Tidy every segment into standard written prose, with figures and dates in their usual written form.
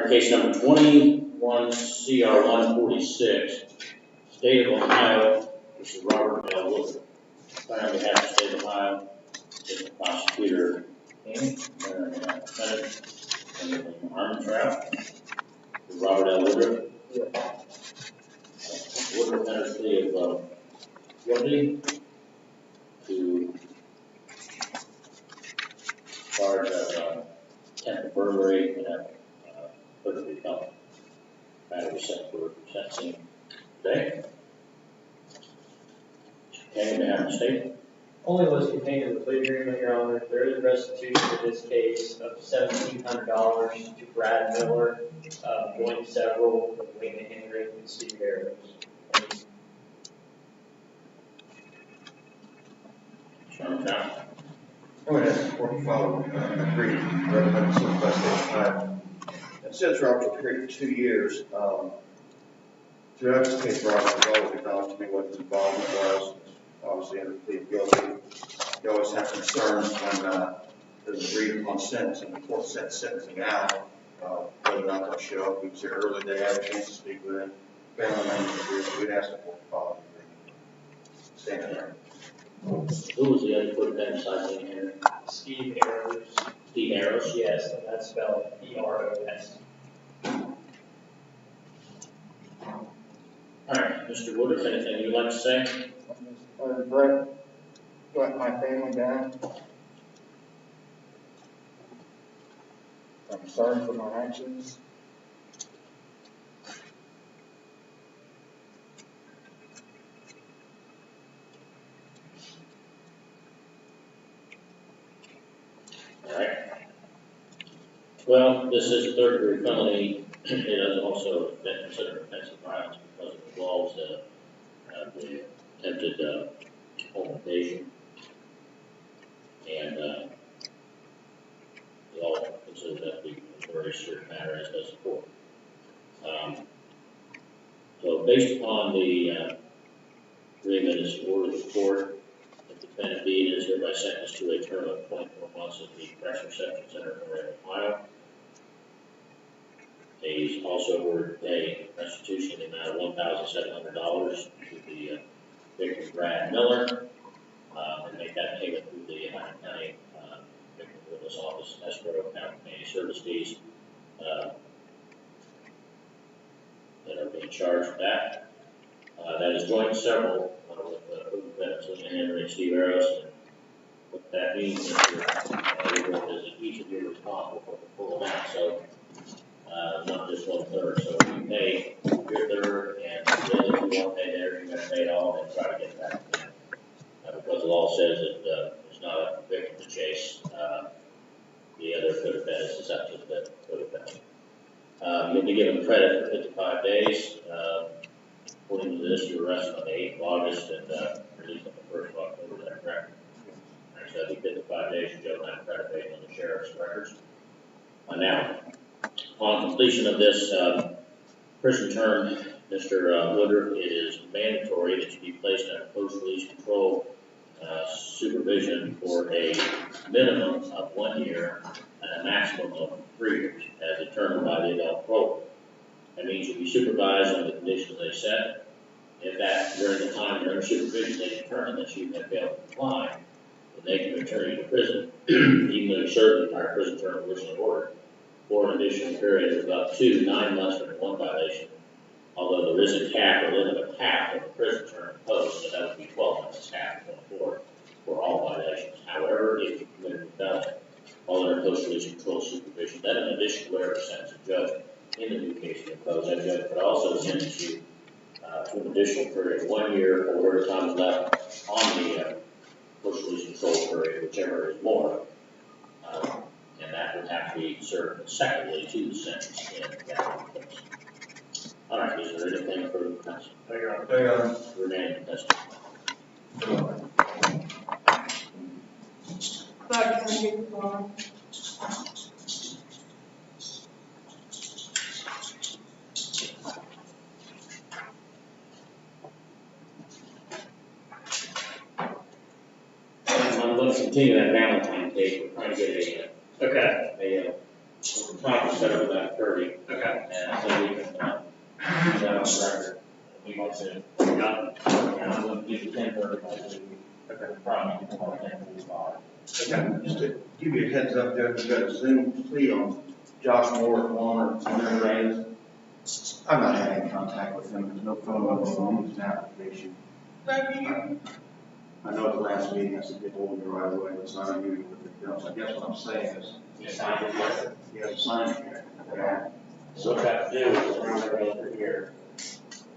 Alright, case number 21 CR 146, State of Ohio. This is Robert L. Wood. On behalf of the State of Ohio, the prosecutor and defendant and armed trap. Robert L. Woodruff. Woodruff had a plea of guilty to charge of attempted burglary and burglary felony. Matter was set for sentencing today. Contained in the state. Only was contained in the plea agreement, Your Honor. There is restitution in this case of $1,700 to Brad Miller, joint several with Wayne Henry and Steve Harris. Sherman County. I would ask the court to follow agreed recommended by State Ohio. It says for up to a period of 2 years. Throughout this case, Robert has always acknowledged to me what his involvement was. Obviously, under the plea of guilty, you always have concerns when there's agreed upon sentence and the court sets sentencing out, whether or not they'll show up. We was here early, they had a chance to speak with him. Family members here, so we'd ask the court to follow the agreement. Stand there. Who was the other court besides Wayne Henry? Steve Harris. Steve Harris? Yes, and that's spelled E-R-O-S. All right, Mr. Woodruff, anything you'd like to say? Brett let my family down. I'm sorry for my actions. All right. Well, this is a third-degree felony. It has also been considered offensive violence because it involves the attempted home invasion, and we all consider that to be a very serious matter, as does the court. So, based upon the agreement as ordered of the court, the defendant being is hereby sentenced to a term of 24 months at the Correctional Reception Center in Ohio. He's also ordered to pay restitution in the amount of $1,700 to the victim, Brad Miller, and make that payment through the Ohio County Victim Witness Office, escrow account, paying service fees that are being charged for that. That is joint and several with the defendants, Henry and Steve Harris. And what that means is that each of you are responsible for the full amount. So, not just 1/3. So if you pay your third and the other two won't pay theirs, you're going to pay it all and try to get it back. Because the law says that it's not up to the victim to chase the other co-defendants, it's up to the co-defendant. You'll be given credit for 55 days. According to this, you were arrested on the 8th of August and released on the 1st of October. Is that correct? Right, so that'll be 55 days of jail time credit based on the sheriff's records. Now, upon completion of this prison term, Mr. Woodruff, it is mandatory that you be placed under post-release control supervision for a minimum of 1 year and a maximum of 3 years, as determined by the adult program. That means you'll be supervised on the conditions they set. If that during the time you're under supervision they determine that you have failed to comply, then they can return you to prison, even though you served the entire prison term originally ordered, for an additional period of up to 9 months for one violation, although there is a cap or limit of half of the prison term imposed, so that would be 12 months as half going forward for all violations. However, if you commit a felony while under post-release control supervision, then in addition to whatever sentence the judge in the new case you impose, that judge could also sentence you to an additional period of 1 year or whatever time is left on the post-release control period, whichever is more. And that would have to be served consecutively to the sentence in that case. All right, is there anything further to discuss? Remain in testimony. I'm going to continue that Valentine case. We're trying to get a we're trying to set up that 30, Okay. and so we can, use that on the record. We want to, I'm going to do the 10:30, probably, 10:45. Okay, just to give you a heads up there, we've got a Zoom plea on Josh Moore at Walmart, whatever that is. I've not had any contact with him, there's no phone number on his application. I know at the last meeting, I said, get hold of me right away, it's not unusual with the bills. I guess what I'm saying is, You signed it yet? he hasn't signed it yet. Yeah. So what you have to do is run it over here,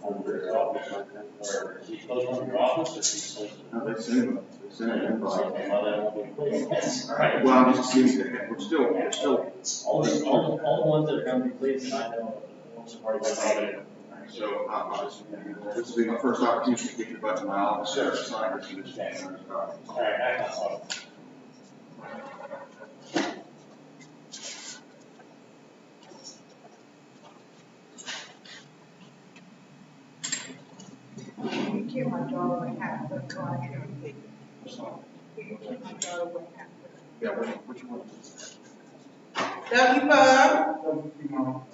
over his office, or is he supposed to come to your office, or is he supposed to? No, they sent an invite. Well, then won't be pleased. All right, well, I'm just assuming that we're still, All the ones that are going to be pleased, and I know, once the party goes on. so this will be my first opportunity to get your butt to my office, sir, sign this. All right, back on. You give my daughter a hat for the contract. You give my daughter a hat. Yeah, which one? W-Bob.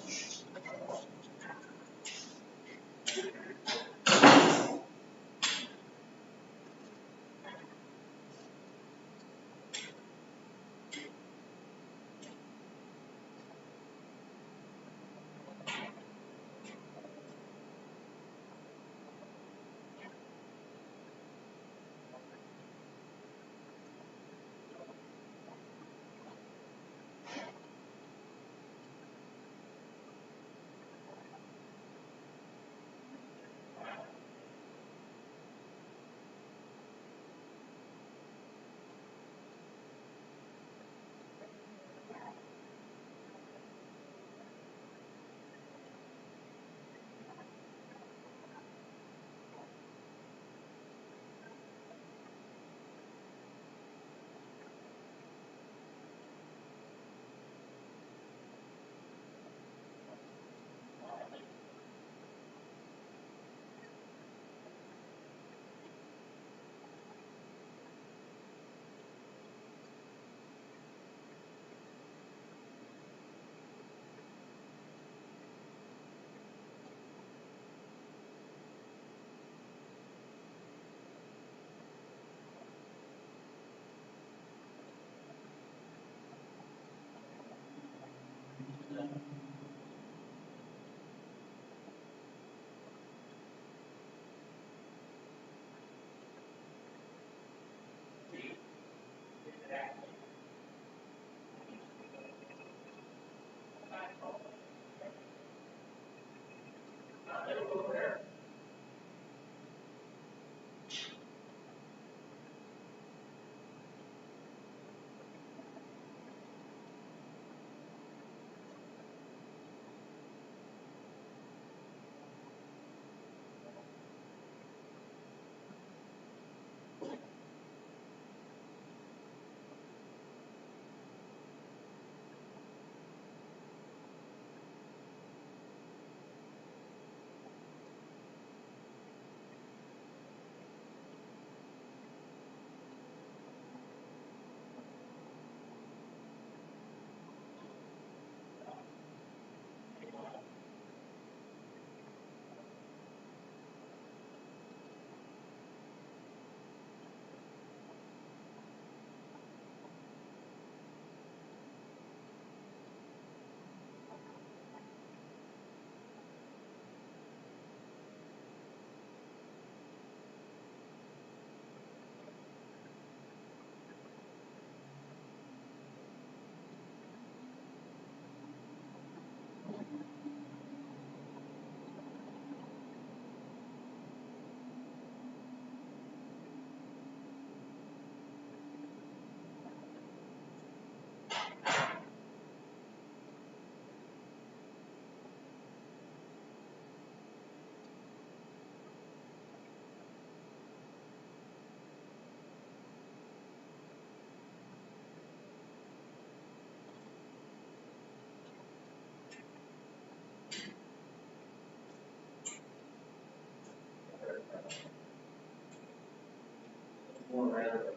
More rather